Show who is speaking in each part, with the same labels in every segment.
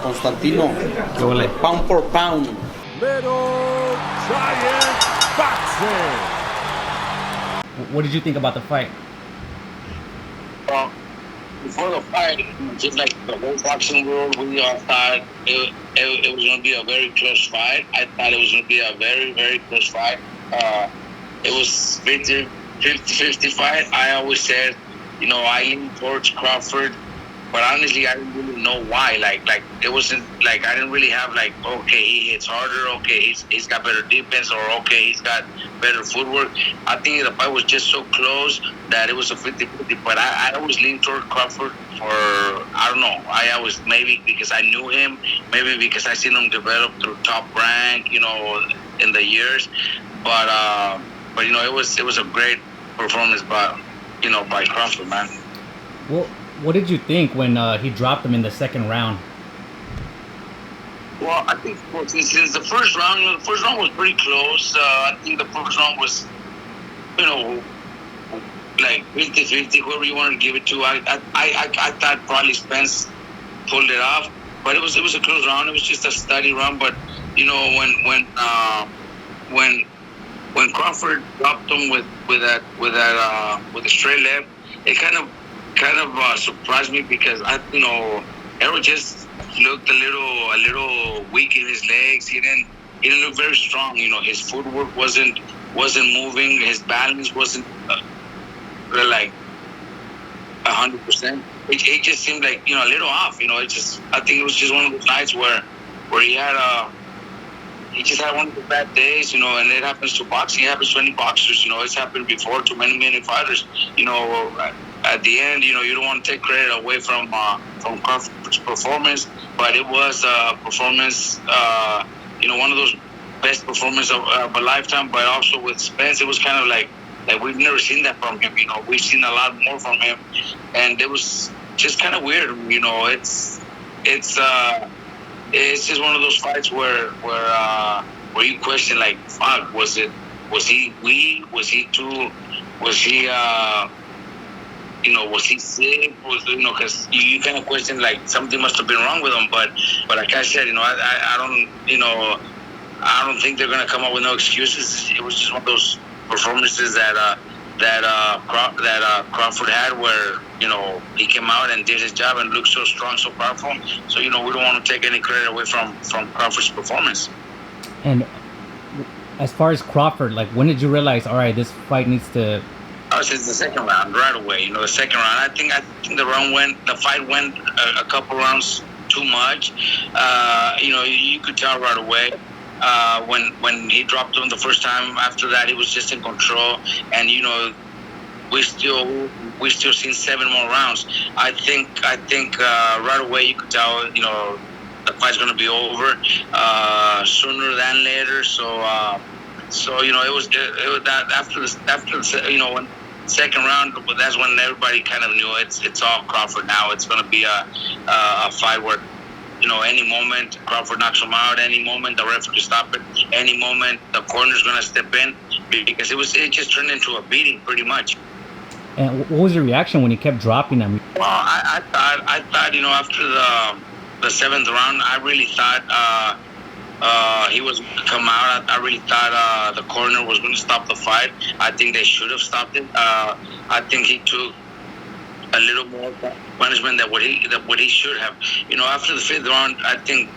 Speaker 1: Constantino,
Speaker 2: ¿Qué huele?
Speaker 1: pound for pound.
Speaker 3: Little Giant Boxing.
Speaker 2: What did you think about the fight?
Speaker 4: Well, before the fight, just like the whole boxing world, we all thought it was going to be a very close fight. I thought it was going to be a very, very close fight. It was 50-50 fight. I always said, I lean towards Crawford, but honestly, I didn't really know why. Like it wasn't like I didn't really have okay, he hits harder. Okay, he's got better defense, or okay, he's got better footwork. I think the fight was just so close that it was a 50-50. But I always leaned toward Crawford for, I don't know. I always, maybe because I knew him, maybe because I seen him develop through Top Rank, in the years. But it was a great performance by Crawford, man.
Speaker 2: Well, what did you think when he dropped him in the second round?
Speaker 4: Well, I think since the first round, was pretty close. I think the first round was, like 50-50, whoever you want to give it to. I thought probably Spence pulled it off, but it was a close round. It was just a steady round. But when Crawford dropped him with a straight left, it kind of surprised me because Errol just looked a little weak in his legs. He didn't look very strong. His footwork wasn't moving. His balance wasn't like 100%. It just seemed like a little off. I think it was just one of those nights where he just had one of the bad days, and it happens to boxing. It happens to any boxers, it's happened before to many fighters. At the end, you don't want to take credit away from Crawford's performance, but it was a performance, one of those best performances of a lifetime. But also with Spence, it was kind of like we've never seen that from him. We've seen a lot more from him, and it was just kind of weird. It's just one of those fights where you question, like, fuck, was he weak? Was he too? Was he was he sick? Because you kind of question, like, something must have been wrong with him. But like I said, I don't think they're gonna come up with no excuses. It was just one of those performances that Crawford had, where he came out and did his job and looked so strong, so powerful. So we don't want to take any credit away from Crawford's performance. And
Speaker 2: as far as Crawford, like, when did you realize, all right, this fight needs to?
Speaker 4: Since the second round, right away. The second round. I think the fight went a couple rounds too much. You could tell right away. When he dropped him the first time. After that, he was just in control, and we still seen 7 more rounds. I think right away you could tell the fight's gonna be over sooner than later. So it was that after when second round, that's when everybody kind of knew it's all Crawford now. It's gonna be a fight where any moment Crawford knocks him out, any moment the referee stop it, any moment the corner's gonna step in, because it just turned into a beating pretty much.
Speaker 2: And what was your reaction when he kept dropping them?
Speaker 4: Well, I thought after the 7th round, I really thought he was going to come out. I really thought the corner was going to stop the fight. I think they should have stopped it. I think he took a little more punishment than what he should have. After the 5th round, I think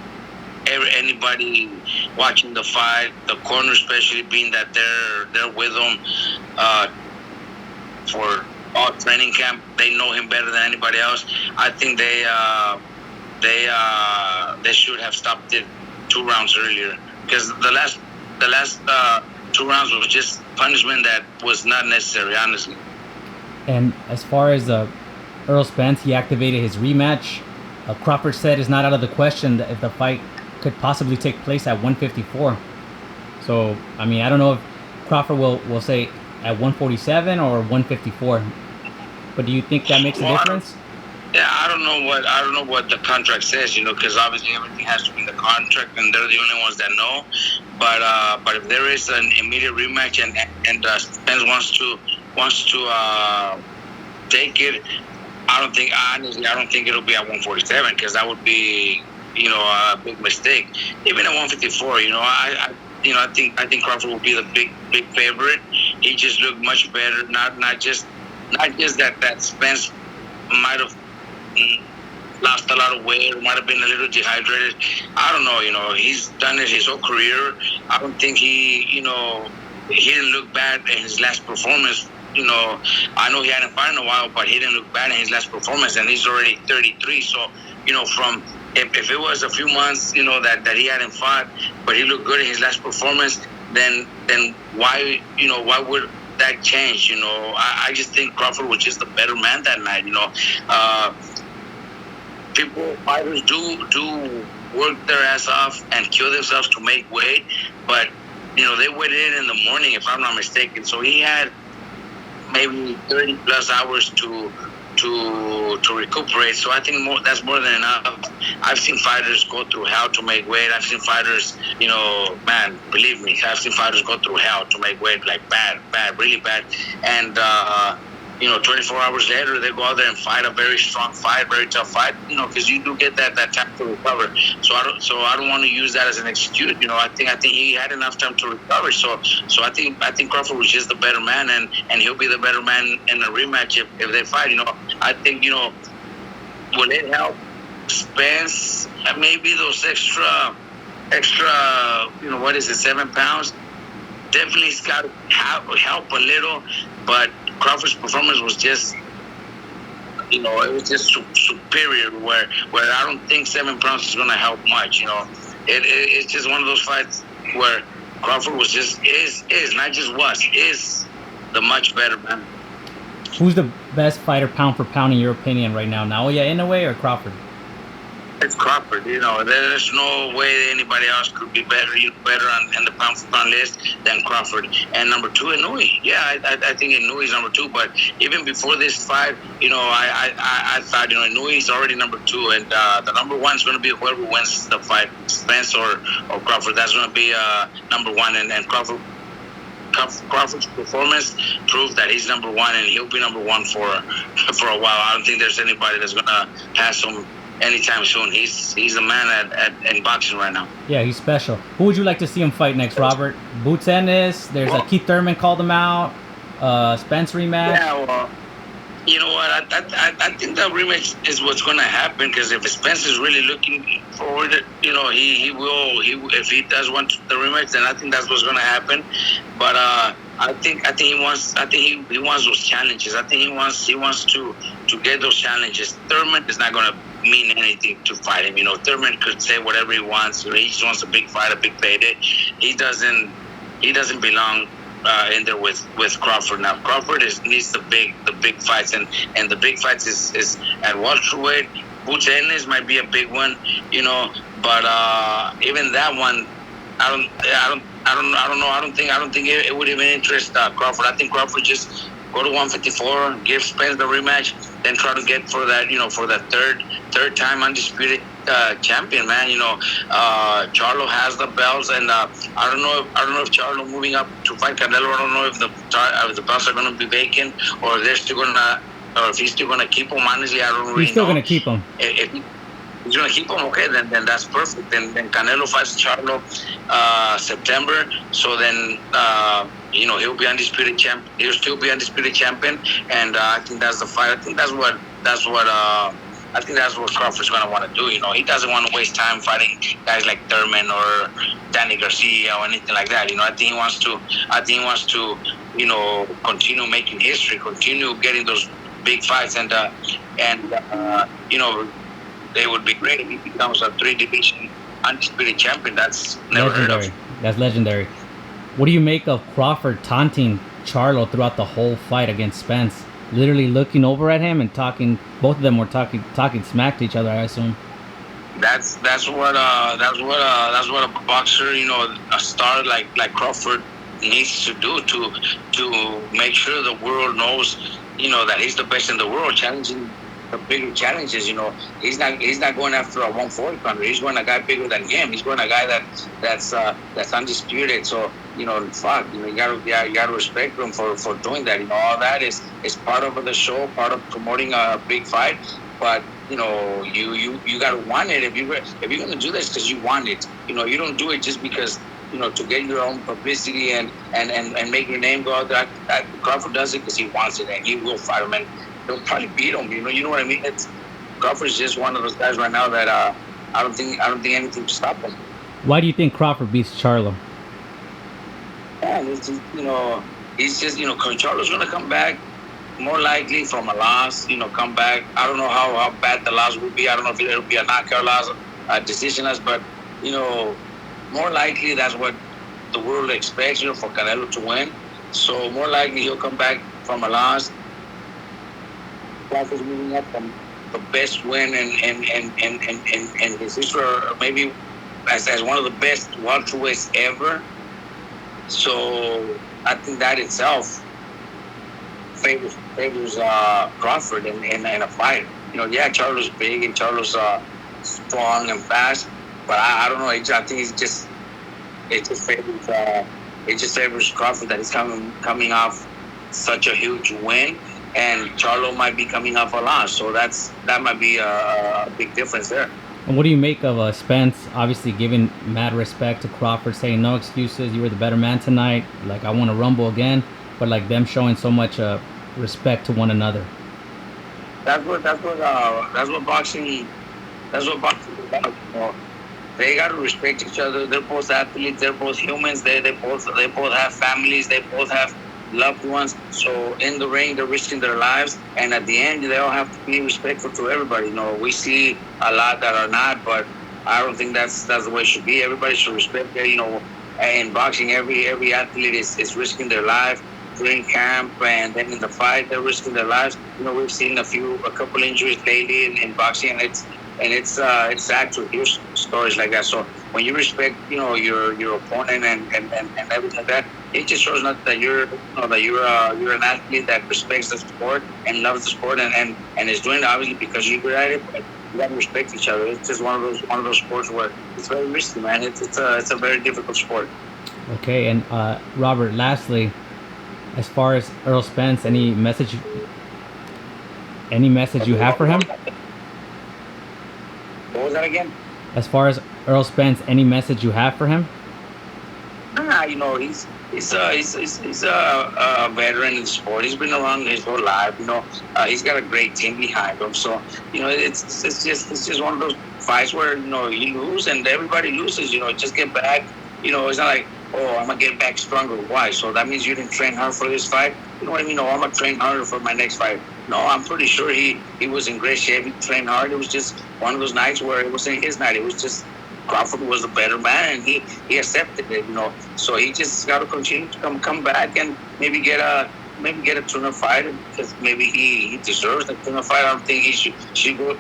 Speaker 4: anybody watching the fight, the corner especially, being that they're with him for all training camp, they know him better than anybody else. I think they should have stopped it 2 rounds earlier, because the last 2 rounds was just punishment that was not necessary, honestly.
Speaker 2: And as far as Errol Spence, he activated his rematch. Crawford said it's not out of the question that if the fight could possibly take place at 154. So, I mean, I don't know if Crawford will say at 147 or 154. But do you think that makes a difference?
Speaker 4: I don't know what the contract says, because obviously everything has to be in the contract, and they're the only ones that know. But if there is an immediate rematch and Spence wants to take it, I don't think it'll be at 147, because that would be a big mistake. Even at 154, I think Crawford will be the big favorite. He just looked much better. Not just that Spence might have lost a lot of weight, or might have been a little dehydrated. I don't know. He's done it his whole career. I don't think he didn't look bad in his last performance. I know he hadn't fought in a while, but he didn't look bad in his last performance, and he's already 33. So, from if it was a few months, that he hadn't fought, but he looked good in his last performance, then why would that change? I just think Crawford was just a better man that night. Fighters do work their ass off and kill themselves to make weight, but they waited in the morning, if I'm not mistaken. So he had maybe 30 plus hours to recuperate. So I think that's more than enough. I've seen fighters go through hell to make weight. I've seen fighters, man, believe me, I've seen fighters go through hell to make weight, like bad, really bad. And 24 hours later, they go out there and fight a very strong fight, very tough fight, because you do get that time to recover. So I don't want to use that as an excuse. I think he had enough time to recover. So I think Crawford was just the better man, and he'll be the better man in a rematch if they fight. I think, will it help Spence? Maybe those extra, 7 pounds? Definitely it's got to help a little, but Crawford's performance was just, it was just superior. Where I don't think 7 pounds is going to help much. It's just one of those fights where Crawford was just is the much better man.
Speaker 2: Who's the best fighter pound for pound in your opinion right now? Naoya Inoue or Crawford?
Speaker 4: It's Crawford. There's no way anybody else could be better on the pound for pound list than Crawford. And number 2, Inoue. Yeah, I think Inoue is number 2. But even before this fight, I thought Inoue is already number 2, and the number 1 is going to be whoever wins the fight, Spence or Crawford. That's going to be number 1, and Crawford's performance proved that he's number 1, and he'll be number 1 for a while. I don't think there's anybody that's going to pass him anytime soon. He's the man in boxing right now.
Speaker 2: Yeah, he's special. Who would you like to see him fight next, Robert? Boots Ennis. There's Keith Thurman called him out. Spence rematch.
Speaker 4: Yeah, well, you know what? I think that rematch is what's going to happen, because if Spence is really looking forward, he will. If he does want the rematch, then I think that's what's going to happen. But I think he wants those challenges. I think he wants to get those challenges. Thurman is not going to mean anything to fight him. Thurman could say whatever he wants. He just wants a big fight, a big payday. He doesn't belong in there with Crawford. Now Crawford needs the big fights, and the big fights is at welterweight. Boots Ennis might be a big one, but even that one, I don't know. I don't think it would even interest Crawford. I think Crawford just go to 154, give Spence the rematch, then try to get for that, for the third time undisputed champion, man. Charlo has the belts, and I don't know if Charlo moving up to fight Canelo. I don't know if the belts are going to be vacant, or they're still gonna, or if he's still going to keep them. Honestly, I don't really know.
Speaker 2: He's still going to keep them.
Speaker 4: If he's going to keep them, okay, then that's perfect. Then Canelo fights Charlo September. So then he'll be undisputed champ. He'll still be undisputed champion, and I think that's the fight. I think that's what Crawford's going to want to do. He doesn't want to waste time fighting guys like Thurman or Danny Garcia or anything like that. I think he wants to continue making history, continue getting those big fights, and it would be great if he becomes a 3-division undisputed champion. That's never heard of.
Speaker 2: That's legendary. What do you make of Crawford taunting Charlo throughout the whole fight against Spence? Literally looking over at him and talking. Both of them were talking smack to each other, I assume.
Speaker 4: That's what a boxer, a star like Crawford needs to do to make sure the world knows, that he's the best in the world, challenging the bigger challenges. He's not going after a 140 pounder. He's going a guy bigger than him. He's going a guy that's undisputed. So you gotta respect him for doing that. All that is part of the show, part of promoting a big fight. but you gotta want it. If you're gonna do this because you want it, you don't do it just because to get your own publicity and make your name go out there. Crawford does it because he wants it, and he will fight him, and he'll probably beat him. You know what I mean? Crawford's just one of those guys right now that I don't think anything can stop him.
Speaker 2: Why do you think Crawford beats Charlo?
Speaker 4: Yeah, it's just, he's just Charlo's gonna come back more likely from a loss. Come back. I don't know how bad the loss will be. I don't know if it'll be a knockout loss, a decision loss, but more likely that's what the world expects. For Canelo to win. So more likely he'll come back from a loss. Crawford's moving up from the best win in his history, or maybe as one of the best welterweights ever. So I think that itself favors Crawford in a fight. Charlo's big and Charlo's strong and fast, but I don't know. I think it just favors Crawford that he's coming off such a huge win, and Charlo might be coming off a loss. So that might be a big difference there.
Speaker 2: And what do you make of Spence obviously giving mad respect to Crawford, saying no excuses, you were the better man tonight, like I want to rumble again, but like them showing so much respect to one another?
Speaker 4: That's what boxing is about. They got to respect each other. They're both athletes. They're both humans. They both have families. They both have loved ones. So in the ring, they're risking their lives, and at the end, they all have to be respectful to everybody. We see a lot that are not, but I don't think that's the way it should be. Everybody should respect that. In boxing, every athlete is risking their life during camp, and then in the fight, they're risking their lives. We've seen a couple injuries lately in boxing, and it's sad to hear stories like that. So when you respect, your opponent and everything like that, it just shows not that you're an athlete that respects the sport and loves the sport and is doing it obviously because you're good at it. But you gotta respect each other. It's just one of those sports where it's very risky, man. It's a very difficult sport.
Speaker 2: Okay, and Robert, lastly, as far as Errol Spence, any message you have for him?
Speaker 4: What was that again?
Speaker 2: As far as Errol Spence, any message you have for him?
Speaker 4: He's a veteran in the sport. He's been around his whole life. He's got a great team behind him. So it's just one of those fights where you lose and everybody loses. Just get back. It's not like, oh, I'm gonna get back stronger. Why? So that means you didn't train hard for this fight. You know what I mean? No, I'm gonna train harder for my next fight. No, I'm pretty sure he was in great shape. He trained hard. It was just one of those nights where it wasn't his night. It was just Crawford was the better man, and he accepted it. So he just got to continue to come back and maybe get a tune-up fight because maybe he deserves the tune-up fight. I don't think he should go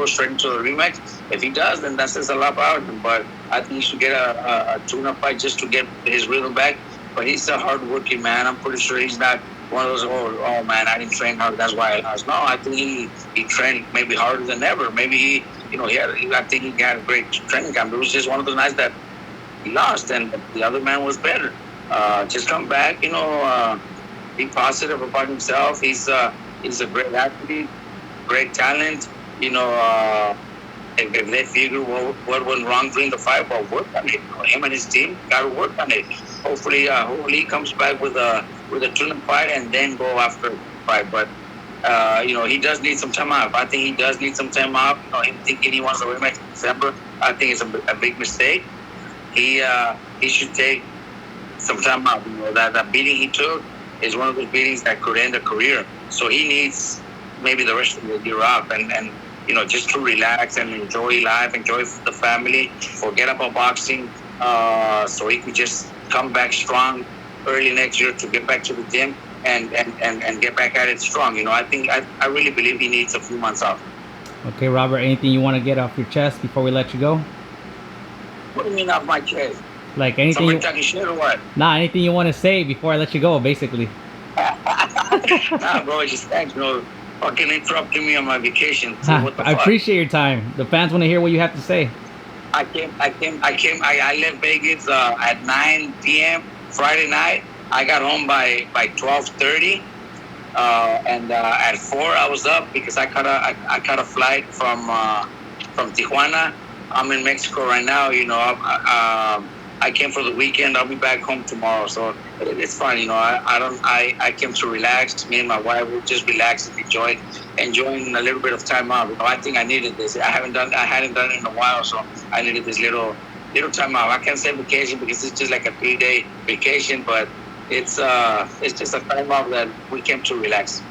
Speaker 4: straight into the rematch. If he does, then that says a lot about him. But I think he should get a tune-up fight just to get his rhythm back. But he's a hard-working man. I'm pretty sure he's not one of those, oh man, I didn't train hard, that's why I lost. No, I think he trained maybe harder than ever. Maybe I think he had a great training camp. It was just one of those nights that he lost, and the other man was better. Just come back, be positive about himself. He's a great athlete, great talent. If they figure what went wrong during the fight, well, work on it. Him and his team got to work on it. Hopefully he comes back with a tune-up fight and then go after the fight. But he does need some time off. I think he does need some time off. Him thinking he wants a rematch in December, I think it's a big mistake. He should take some time off. That beating he took is one of those beatings that could end a career. So he needs maybe the rest of the year off and just to relax and enjoy life, enjoy the family, forget about boxing, so he could just come back strong early next year to get back to the gym and get back at it strong. I really believe he needs a few months off.
Speaker 2: Okay, Robert, anything you want to get off your chest before we let you go?
Speaker 4: What do you mean off my chest?
Speaker 2: Like anything?
Speaker 4: Somebody talking shit or what?
Speaker 2: Nah, anything you want to say before I let you go, basically.
Speaker 4: Nah, bro, just thanks, fucking interrupting me on my vacation. So what the fuck?
Speaker 2: I appreciate your time. The fans want to hear what you have to say.
Speaker 4: I left Vegas at 9 p.m. Friday night. I got home by 12:30. And at 4 I was up because I caught a flight from Tijuana. I'm in Mexico right now. I came for the weekend. I'll be back home tomorrow, so it's fine. I came to relax. Me and my wife will just relax and enjoying a little bit of time out. I think I needed this. I hadn't done it in a while, so I needed this little time out. I can't say vacation because it's just like a 3-day vacation, but it's just a time out that we came to relax.